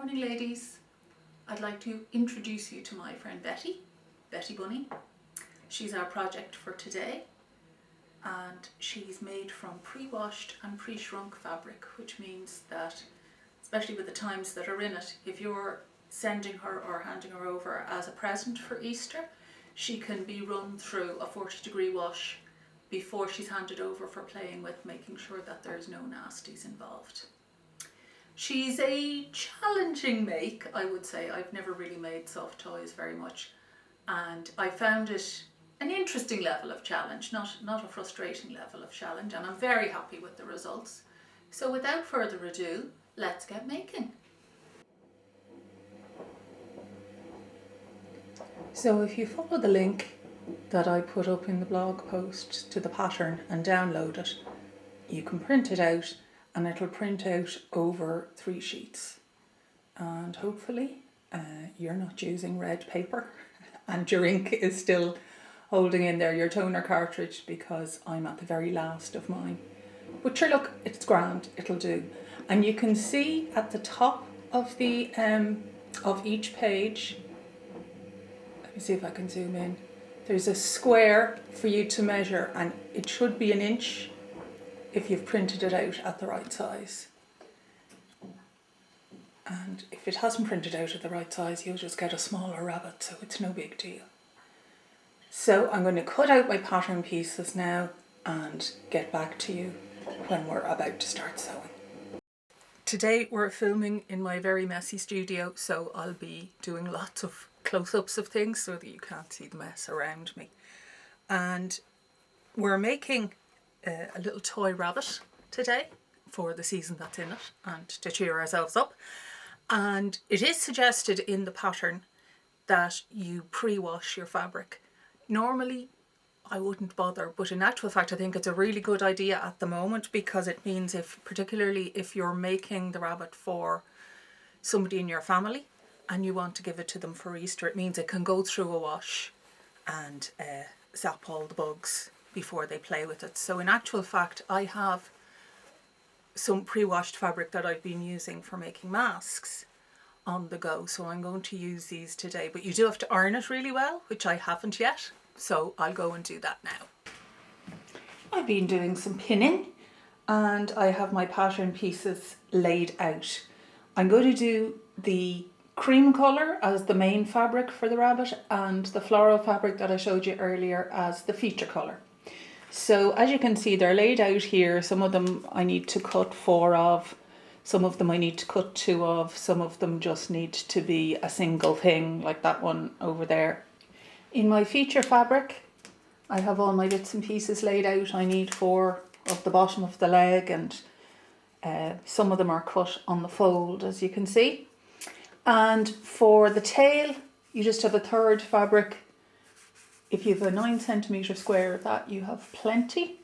Morning ladies. I'd like to introduce you to my friend Betty Bunny. She's our project for today and she's made from pre-washed and pre-shrunk fabric, which means that, especially with the times that are in it, if you're sending her or handing her over as a present for Easter, she can be run through a 40-degree wash before she's handed over for playing with, making sure that there's no nasties involved. She's a challenging make, I would say. I've never really made soft toys very much, and I found it an interesting level of challenge, not a frustrating level of challenge, and I'm very happy with the results. So without further ado, let's get making. So if you follow the link that I put up in the blog post to the pattern and download it, you can print it out and it'll print out over 3 sheets. And hopefully you're not using red paper and your ink is still holding in there your toner cartridge, because I'm at the very last of mine. But sure, look, it's grand, it'll do. And you can see at the top of the of each page, let me see if I can zoom in, there's a square for you to measure, and it should be 1 inch if you've printed it out at the right size. And if it hasn't printed out at the right size, you'll just get a smaller rabbit, so it's no big deal. So I'm going to cut out my pattern pieces now and get back to you when we're about to start sewing. Today we're filming in my very messy studio, so I'll be doing lots of close-ups of things so that you can't see the mess around me. And we're making a little toy rabbit today for the season that's in it and to cheer ourselves up. And it is suggested in the pattern that you pre-wash your fabric. Normally I wouldn't bother, but in actual fact I think it's a really good idea at the moment, because it means, particularly if you're making the rabbit for somebody in your family and you want to give it to them for Easter, it means it can go through a wash and zap all the bugs before they play with it. So in actual fact I have some pre-washed fabric that I've been using for making masks on the go, so I'm going to use these today. But you do have to iron it really well, which I haven't yet, so I'll go and do that now. I've been doing some pinning and I have my pattern pieces laid out. I'm going to do the cream colour as the main fabric for the rabbit and the floral fabric that I showed you earlier as the feature colour. So as you can see, they're laid out here. Some of them I need to cut 4 of, some of them I need to cut 2 of, some of them just need to be a single thing, like that one over there. In my feature fabric, I have all my bits and pieces laid out. I need 4 of the bottom of the leg, and some of them are cut on the fold, as you can see. And for the tail, you just have a 1/3 fabric. If you have a 9cm square of that, you have plenty.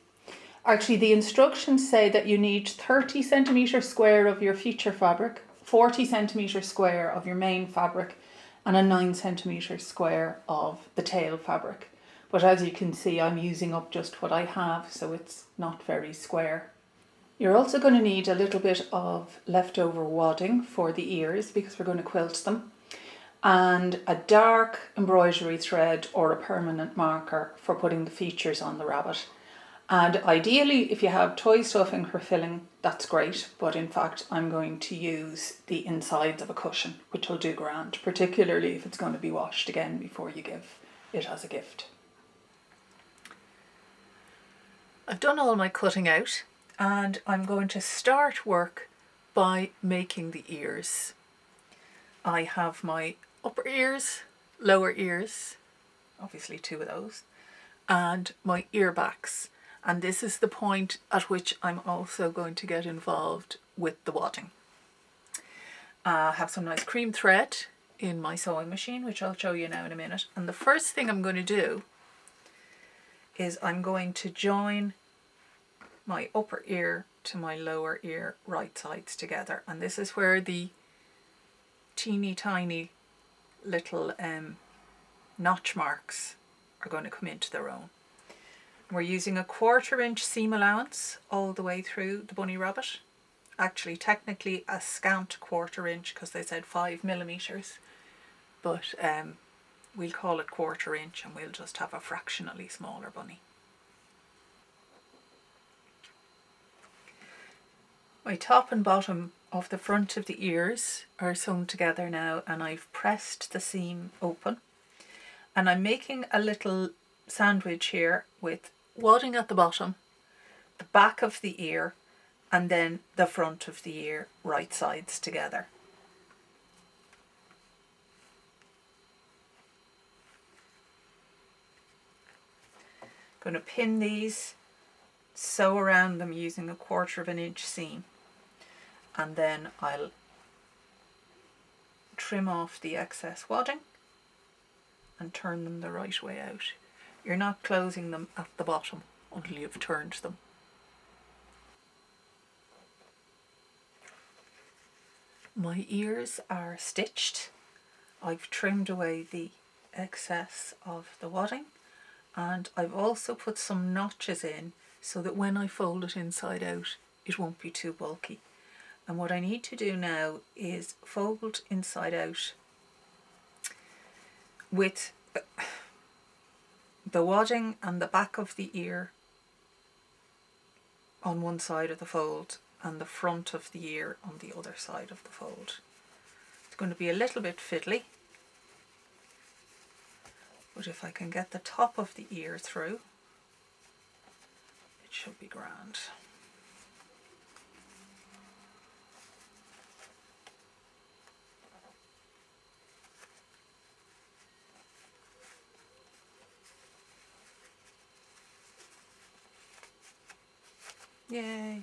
Actually, the instructions say that you need 30cm square of your feature fabric, 40cm square of your main fabric, and a 9cm square of the tail fabric. But as you can see, I'm using up just what I have, so it's not very square. You're also going to need a little bit of leftover wadding for the ears, because we're going to quilt them, and a dark embroidery thread or a permanent marker for putting the features on the rabbit. And ideally, if you have toy stuffing for filling, that's great, but in fact I'm going to use the insides of a cushion, which will do grand, particularly if it's going to be washed again before you give it as a gift. I've done all my cutting out and I'm going to start work by making the ears. I have my upper ears, lower ears, obviously 2 of those, and my ear backs. And this is the point at which I'm also going to get involved with the wadding. I have some nice cream thread in my sewing machine, which I'll show you now in a minute. And the first thing I'm going to do is I'm going to join my upper ear to my lower ear right sides together. And this is where the teeny tiny little notch marks are going to come into their own. We're using a 1/4 inch seam allowance all the way through the bunny rabbit, actually technically a scant 1/4 inch because they said 5 millimeters, but we'll call it 1/4 inch and we'll just have a fractionally smaller bunny. My top and bottom of the front of the ears are sewn together now, and I've pressed the seam open, and I'm making a little sandwich here with wadding at the bottom, the back of the ear, and then the front of the ear, right sides together. Going to pin these, sew around them using a 1/4 inch seam, and then I'll trim off the excess wadding and turn them the right way out. You're not closing them at the bottom until you've turned them. My ears are stitched. I've trimmed away the excess of the wadding, and I've also put some notches in so that when I fold it inside out it won't be too bulky. And what I need to do now is fold inside out with the wadding and the back of the ear on one side of the fold and the front of the ear on the other side of the fold. It's going to be a little bit fiddly, but if I can get the top of the ear through, it should be grand. Yay!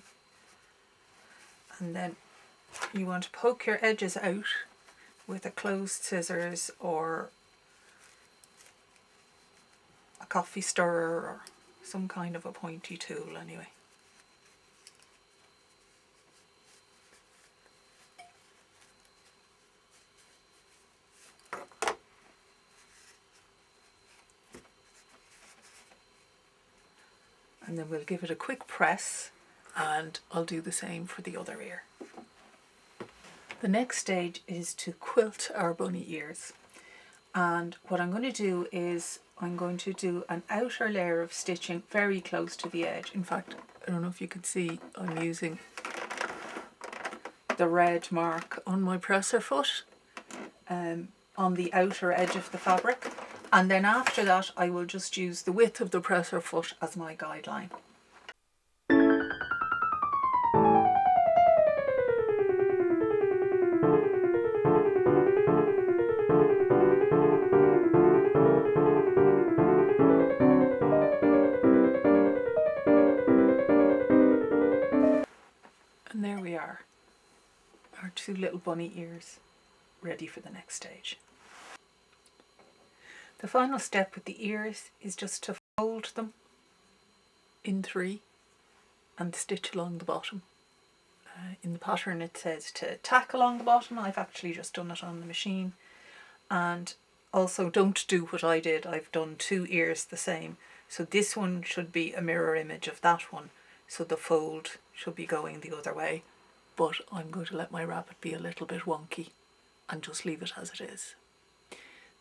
And then you want to poke your edges out with a closed scissors or a coffee stirrer or some kind of a pointy tool anyway. And then we'll give it a quick press, and I'll do the same for the other ear. The next stage is to quilt our bunny ears, and what I'm going to do is I'm going to do an outer layer of stitching very close to the edge. In fact, I don't know if you can see, I'm using the red mark on my presser foot on the outer edge of the fabric, and then after that I will just use the width of the presser foot as my guideline. And there we are, our 2 little bunny ears ready for the next stage. The final step with the ears is just to fold them in 3 and stitch along the bottom. In the pattern it says to tack along the bottom. I've actually just done it on the machine. And also don't do what I did. I've done 2 ears the same. So this one should be a mirror image of that one. So the fold should be going the other way. But I'm going to let my rabbit be a little bit wonky and just leave it as it is.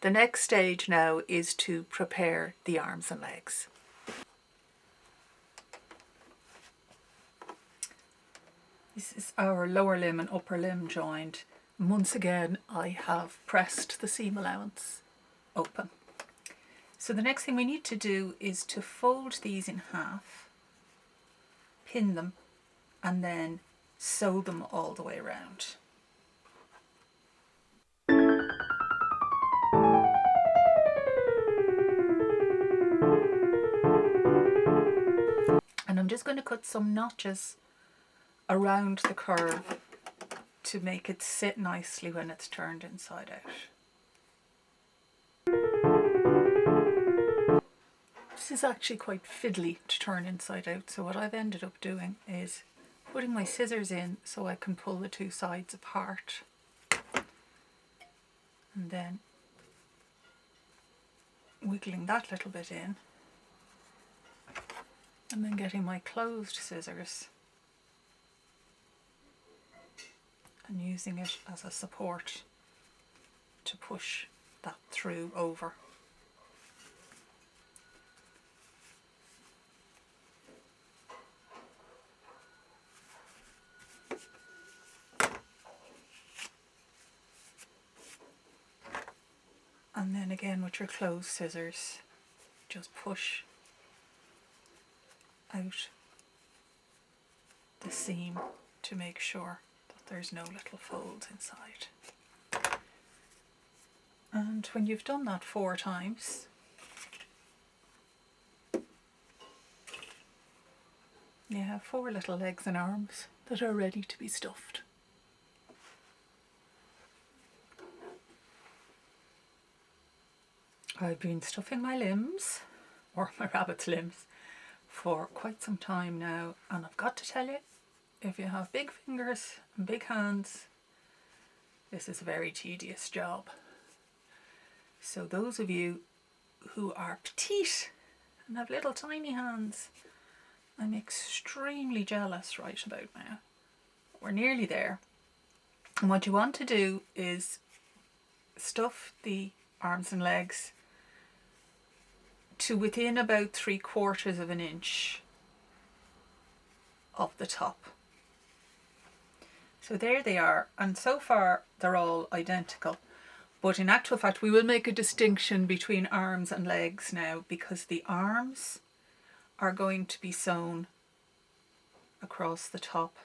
The next stage now is to prepare the arms and legs. This is our lower limb and upper limb joined. Once again, I have pressed the seam allowance open. So the next thing we need to do is to fold these in half, pin them, and then sew them all the way around. And I'm just going to cut some notches around the curve to make it sit nicely when it's turned inside out. This is actually quite fiddly to turn inside out, so what I've ended up doing is putting my scissors in so I can pull the 2 sides apart, and then wiggling that little bit in, and then getting my closed scissors and using it as a support to push that through over. And then again with your closed scissors, just push out the seam to make sure that there's no little folds inside. And when you've done that 4 times, you have 4 little legs and arms that are ready to be stuffed. I've been stuffing my limbs, or my rabbit's limbs, for quite some time now, and I've got to tell you, if you have big fingers and big hands, this is a very tedious job. So those of you who are petite and have little tiny hands, I'm extremely jealous right about now. We're nearly there. And what you want to do is stuff the arms and legs to within about 3/4 of an inch of the top. So there they are, and so far they're all identical. But in actual fact, we will make a distinction between arms and legs now, because the arms are going to be sewn across the top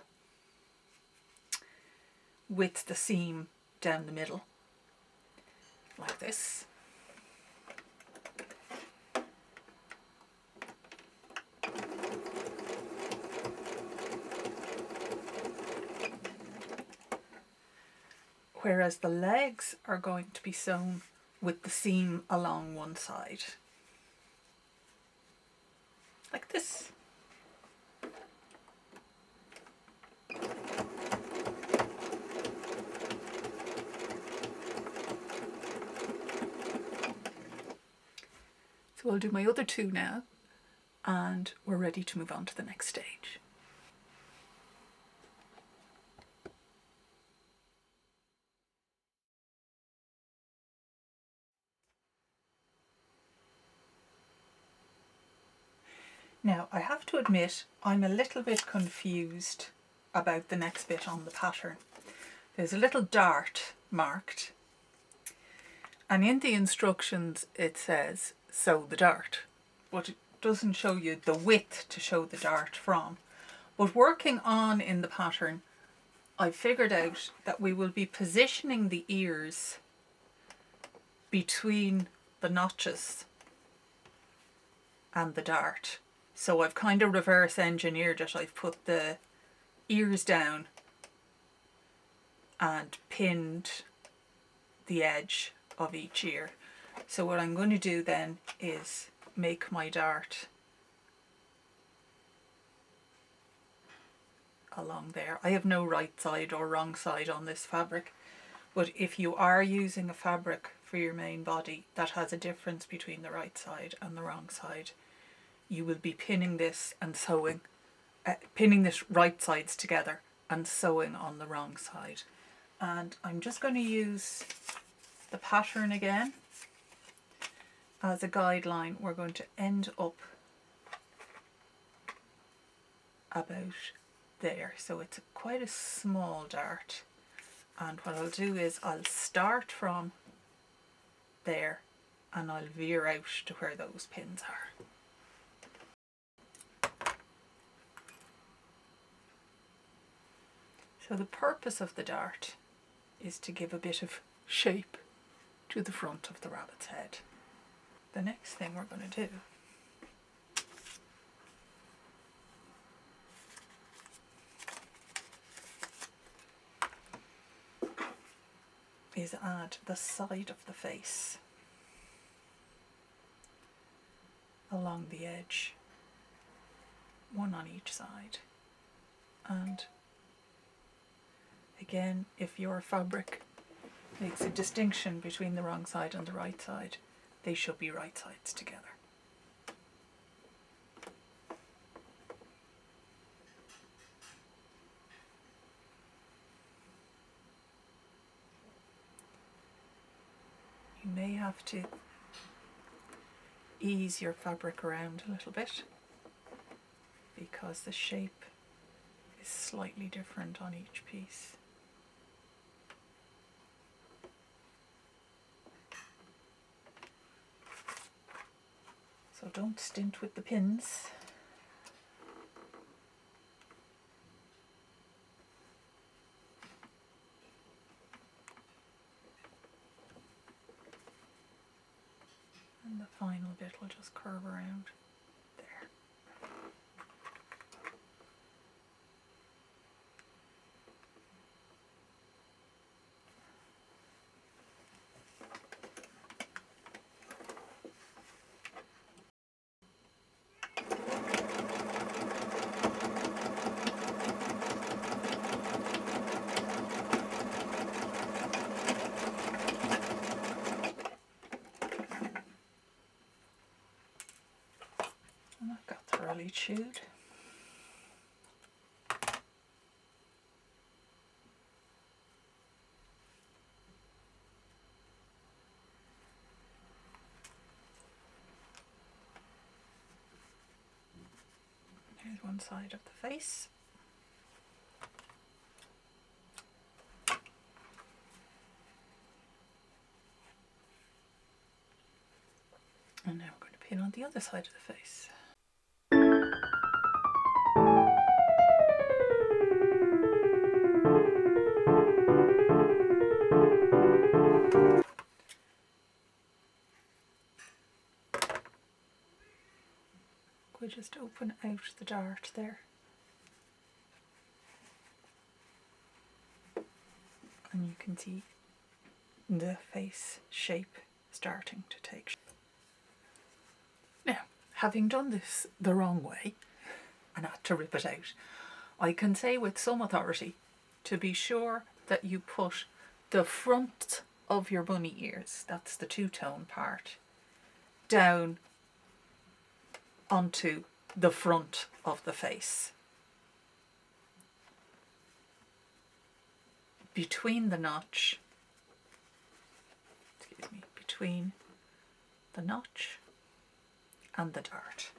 with the seam down the middle, like this. Whereas the legs are going to be sewn with the seam along one side, like this. So I'll do my other 2 now, and we're ready to move on to the next stage. Now, I have to admit, I'm a little bit confused about the next bit on the pattern. There's a little dart marked, and in the instructions it says sew the dart, but it doesn't show you the width to show the dart from. But working on in the pattern, I figured out that we will be positioning the ears between the notches and the dart. So I've kind of reverse engineered it. I've put the ears down and pinned the edge of each ear. So what I'm going to do then is make my dart along there. I have no right side or wrong side on this fabric, but if you are using a fabric for your main body that has a difference between the right side and the wrong side, you will be pinning this and sewing, pinning this right sides together and sewing on the wrong side. And I'm just going to use the pattern again as a guideline. We're going to end up about there. So it's quite a small dart. And what I'll do is I'll start from there and I'll veer out to where those pins are. So the purpose of the dart is to give a bit of shape to the front of the rabbit's head. The next thing we're going to do is add the side of the face along the edge, one on each side. And again, if your fabric makes a distinction between the wrong side and the right side, they should be right sides together. You may have to ease your fabric around a little bit because the shape is slightly different on each piece. So don't stint with the pins. And the final bit will just curve around there. And I've got thoroughly chewed. Here's one side of the face. And now we're going to pin on the other side of the face. We just open out the dart there. And you can see the face shape starting to take shape. Now, having done this the wrong way and had to rip it out, I can say with some authority to be sure that you put the front of your bunny ears, that's the two-tone part, down onto the front of the face. Between the notch, between the notch and the dart.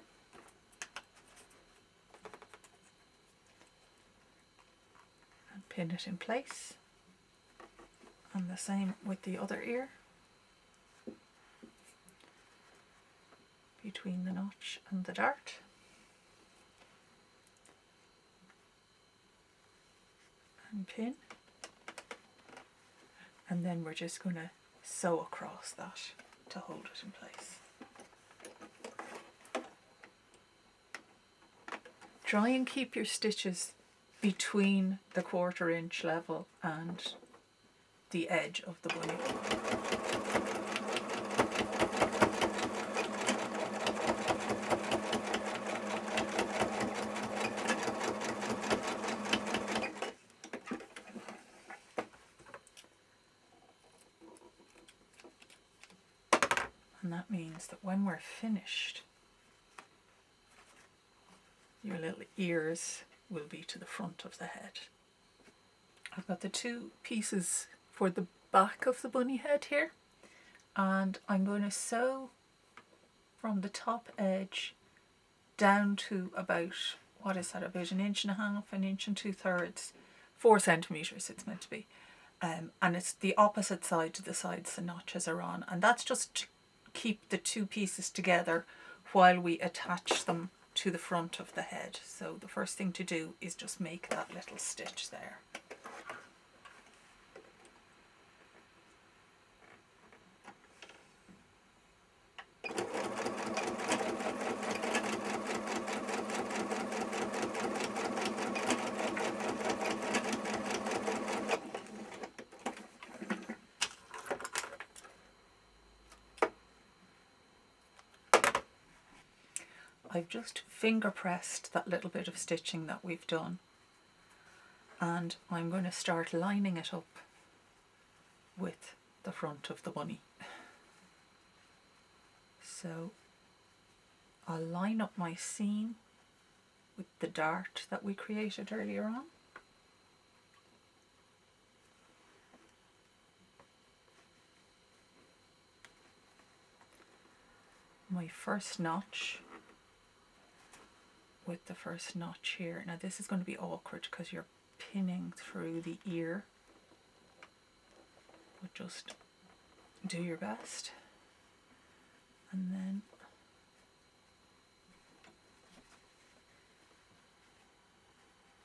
And pin it in place. And the same with the other ear. Between the notch and the dart. And pin. And then we're just going to sew across that to hold it in place. Try and keep your stitches between the 1/4 inch level and the edge of the bunny. And that means that when we're finished, your little ears will be to the front of the head. I've got the two pieces for the back of the bunny head here, and I'm going to sew from the top edge down to about, what is that, about 1.5 inches, 1 2/3, 4 centimetres it's meant to be. And it's the opposite side to the sides the notches are on, and that's just to keep the two pieces together while we attach them to the front of the head. So the first thing to do is just make that little stitch there. I've just finger pressed that little bit of stitching that we've done, and I'm going to start lining it up with the front of the bunny. So I'll line up my seam with the dart that we created earlier on. my first notch with the first notch here. Now this is going to be awkward because you're pinning through the ear, but just do your best. And then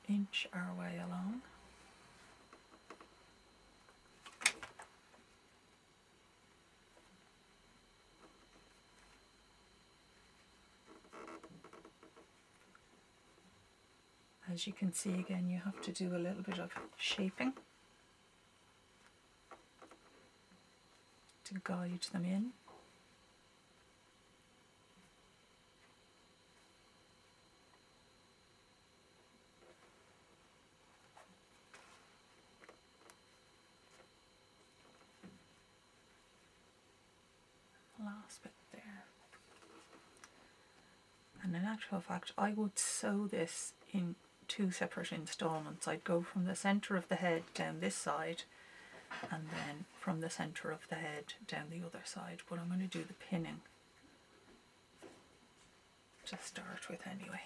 inch our way along. As you can see, again, you have to do a little bit of shaping to guide them in. Last bit there. And in actual fact, I would sew this in 2 separate installments. I'd go from the centre of the head down this side, and then from the centre of the head down the other side. But I'm going to do the pinning to start with anyway.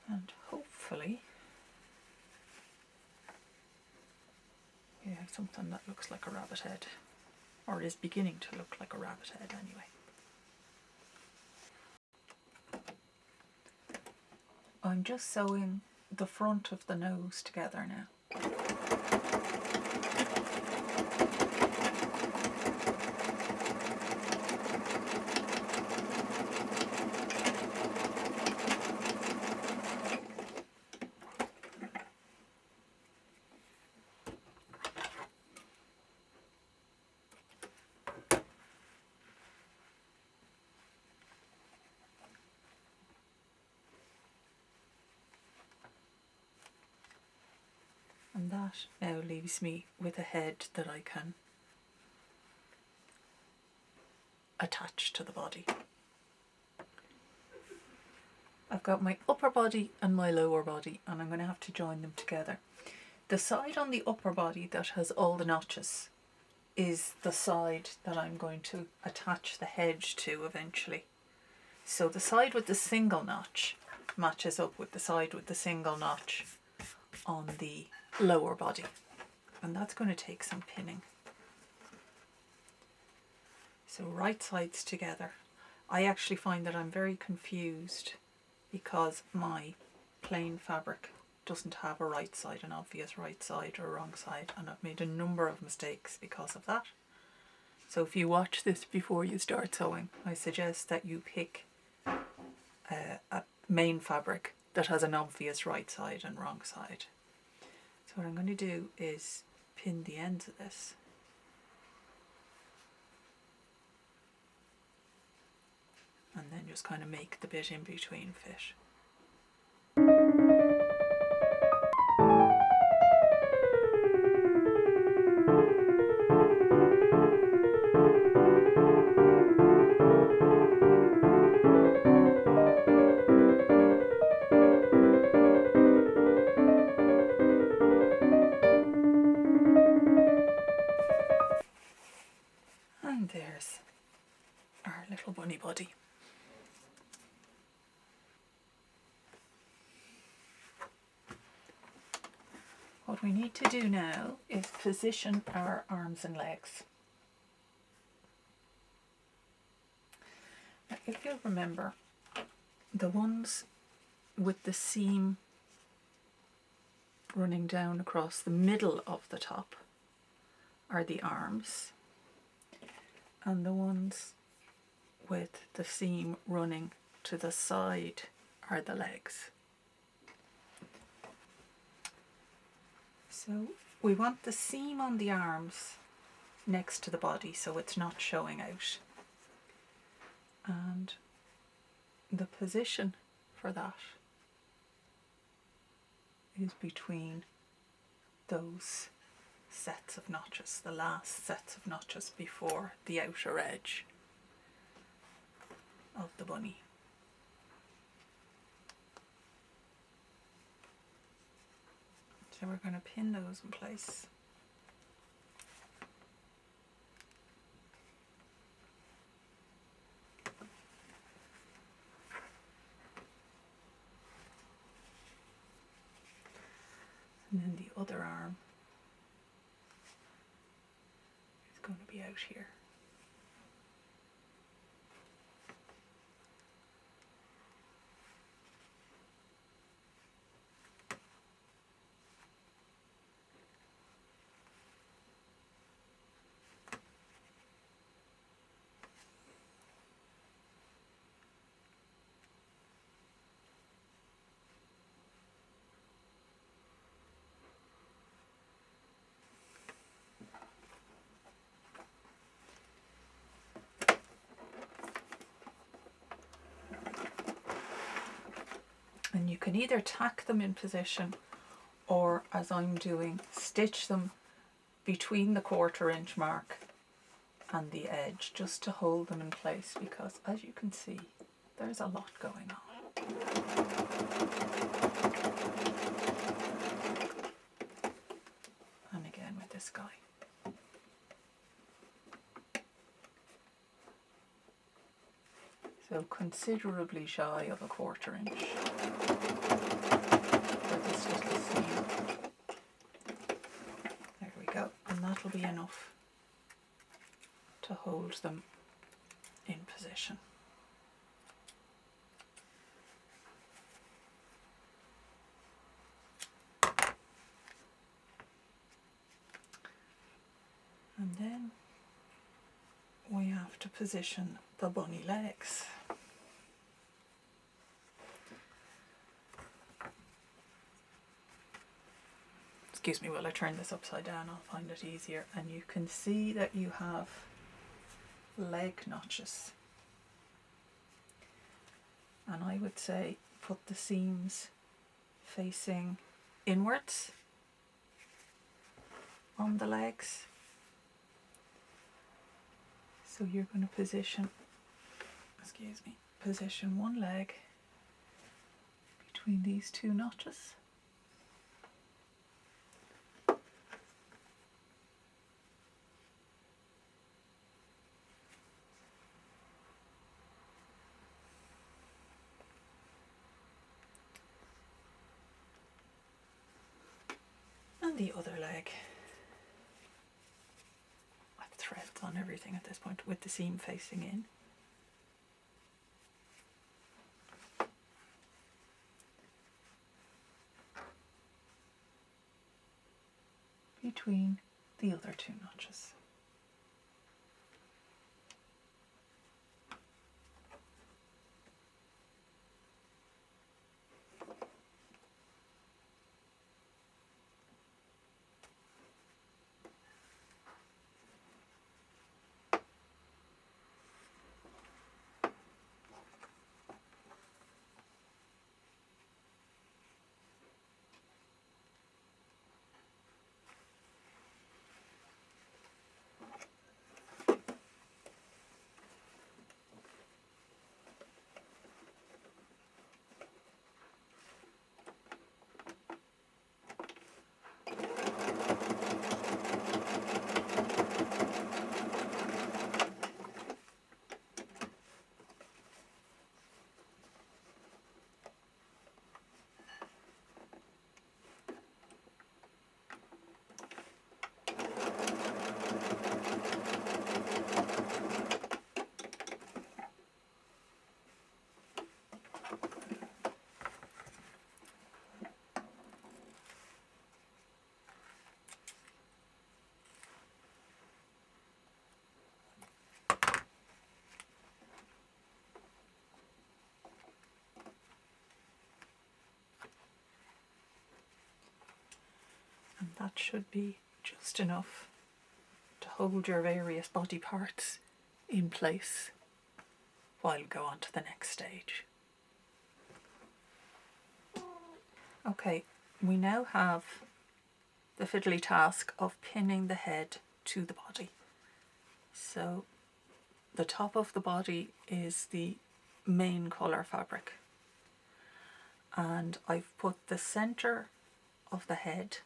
And hopefully you have something that looks like a rabbit head, or is beginning to look like a rabbit head anyway. I'm just sewing the front of the nose together now. And that now leaves me with a head that I can attach to the body. I've got my upper body and my lower body, and I'm going to have to join them together. The side on the upper body that has all the notches is the side that I'm going to attach the head to eventually. So the side with the single notch matches up with the side with the single notch on the lower body, and that's going to take some pinning. So right sides together. I actually find that I'm very confused because my plain fabric doesn't have a right side, an obvious right side or wrong side, and I've made a number of mistakes because of that. So if you watch this before you start sewing, I suggest that you pick a main fabric that has an obvious right side and wrong side. So what I'm going to do is pin the ends of this. And then just kind of make the bit in between fit. And there's our little bunny body. What we need to do now is position our arms and legs. Now, if you'll remember, the ones with the seam running down across the middle of the top are the arms, and the ones with the seam running to the side are the legs. So we want the seam on the arms next to the body so it's not showing out. And the position for that is between those sets of notches, the last sets of notches before the outer edge of the bunny. So we're going to pin those in place. And then the other arm is going to be out here. And you can either tack them in position or, as I'm doing, stitch them between the 1/4 inch mark and the edge just to hold them in place, because as you can see there's a lot going on. And again with this guy. So considerably shy of a 1/4 inch for this little seam. There we go, and that'll be enough to hold them in position. And then we have to position the bunny legs. Excuse me while I turn this upside down, I'll find it easier. And you can see that you have leg notches. And I would say put the seams facing inwards on the legs. So you're going to position one leg between these 2 notches. And the other leg. I've threads on everything at this point with the seam facing in. Between the other 2 notches. And that should be just enough to hold your various body parts in place while we go on to the next stage. Okay, we now have the fiddly task of pinning the head to the body. So the top of the body is the main colour fabric, and I've put the centre of the head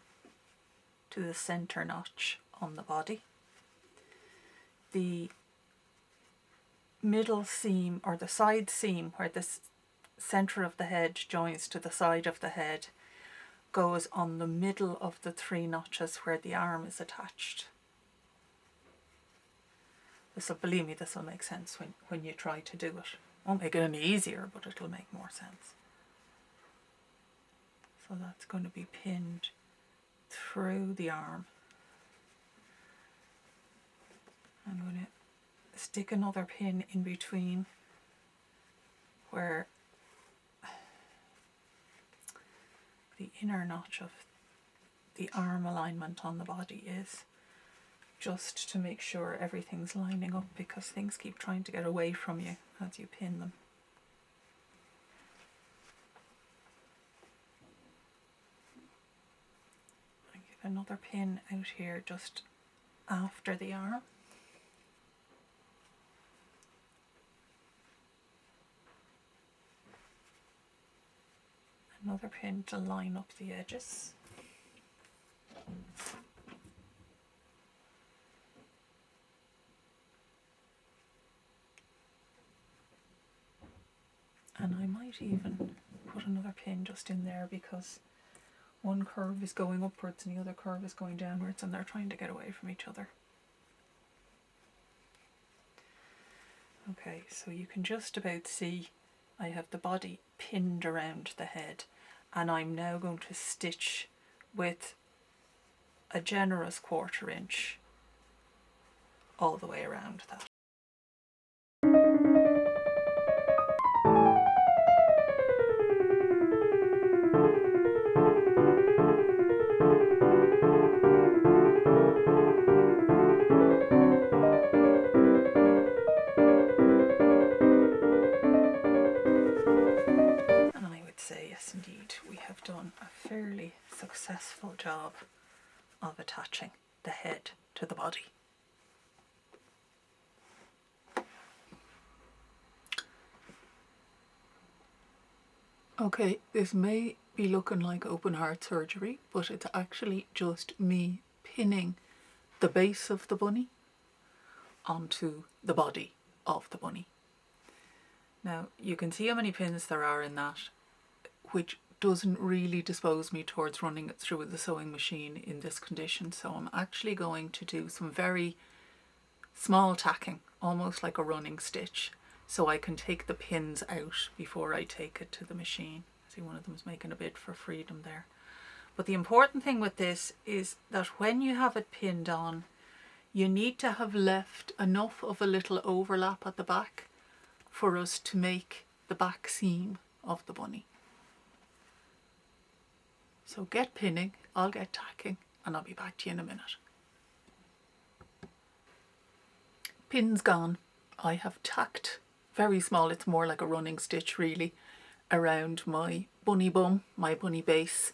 to the centre notch on the body. The middle seam, or the side seam where the centre of the head joins to the side of the head, goes on the middle of the 3 notches where the arm is attached. Believe me, this will make sense when you try to do it. Won't make it any easier, but it'll make more sense. So that's going to be pinned through the arm. I'm going to stick another pin in between where the inner notch of the arm alignment on the body is, just to make sure everything's lining up, because things keep trying to get away from you as you pin them. I give another pin out here just after the arm. Another pin to line up the edges. And I might even put another pin just in there, because one curve is going upwards and the other curve is going downwards, and they're trying to get away from each other. Okay, so you can just about see I have the body pinned around the head, and I'm now going to stitch with a generous 1/4 inch all the way around that. Yes, indeed, we have done a fairly successful job of attaching the head to the body. Okay, this may be looking like open heart surgery, but it's actually just me pinning the base of the bunny onto the body of the bunny. Now, you can see how many pins there are in that, which doesn't really dispose me towards running it through the sewing machine in this condition. So I'm actually going to do some very small tacking, almost like a running stitch, so I can take the pins out before I take it to the machine. See, one of them is making a bid for freedom there. But the important thing with this is that when you have it pinned on, you need to have left enough of a little overlap at the back for us to make the back seam of the bunny. So get pinning, I'll get tacking, and I'll be back to you in a minute. Pins gone. I have tacked very small, it's more like a running stitch really, around my bunny bum, my bunny base,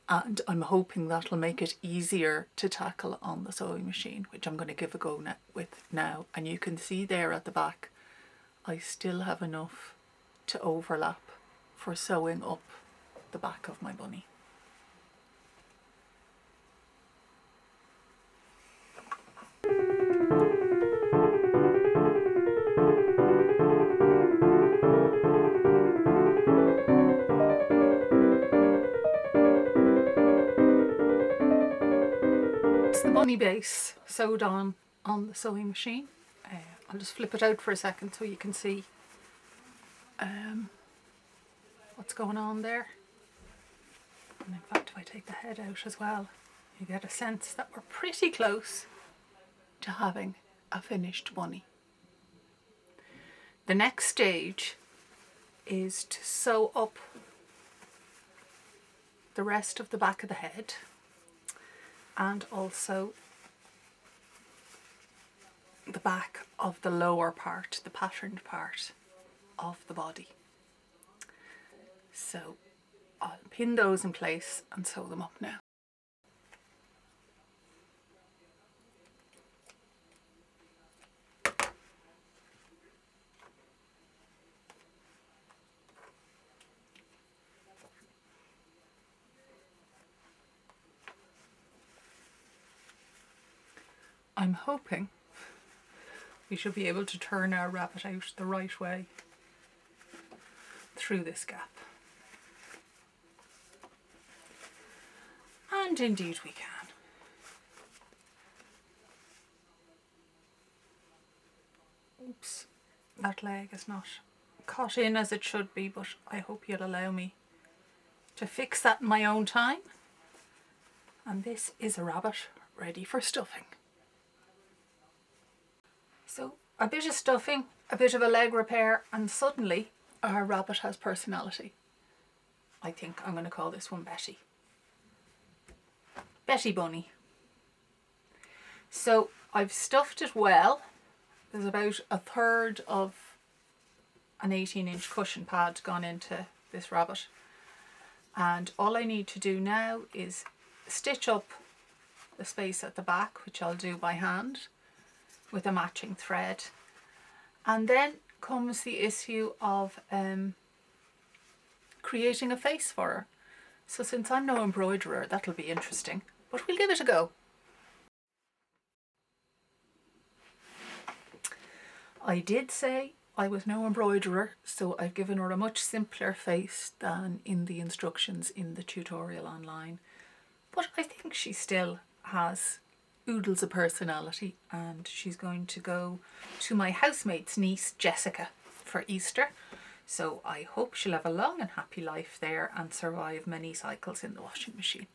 and I'm hoping that'll make it easier to tackle on the sewing machine, which I'm going to give a go with now. And you can see there at the back, I still have enough to overlap for sewing up the back of my bunny. It's the bunny base sewed on the sewing machine. I'll just flip it out for a second so you can see what's going on there. And in fact, if I take the head out as well, you get a sense that we're pretty close to having a finished bunny. The next stage is to sew up the rest of the back of the head, and also the back of the lower part, the patterned part of the body. So I'll pin those in place and sew them up now. I'm hoping we should be able to turn our rabbit out the right way through this gap. And indeed we can. Oops, that leg is not cut in as it should be, but I hope you'll allow me to fix that in my own time. And this is a rabbit ready for stuffing. So a bit of stuffing, a bit of a leg repair, and suddenly our rabbit has personality. I think I'm going to call this one Betty. Betty Bunny. So I've stuffed it well. There's about a third of an 18-inch cushion pad gone into this rabbit. And all I need to do now is stitch up the space at the back, which I'll do by hand with a matching thread. And then comes the issue of creating a face for her. So since I'm no embroiderer, that'll be interesting, but we'll give it a go. I did say I was no embroiderer, so I've given her a much simpler face than in the instructions in the tutorial online. But I think she still has oodles of personality, and she's going to go to my housemate's niece Jessica for Easter. So I hope she'll have a long and happy life there and survive many cycles in the washing machine.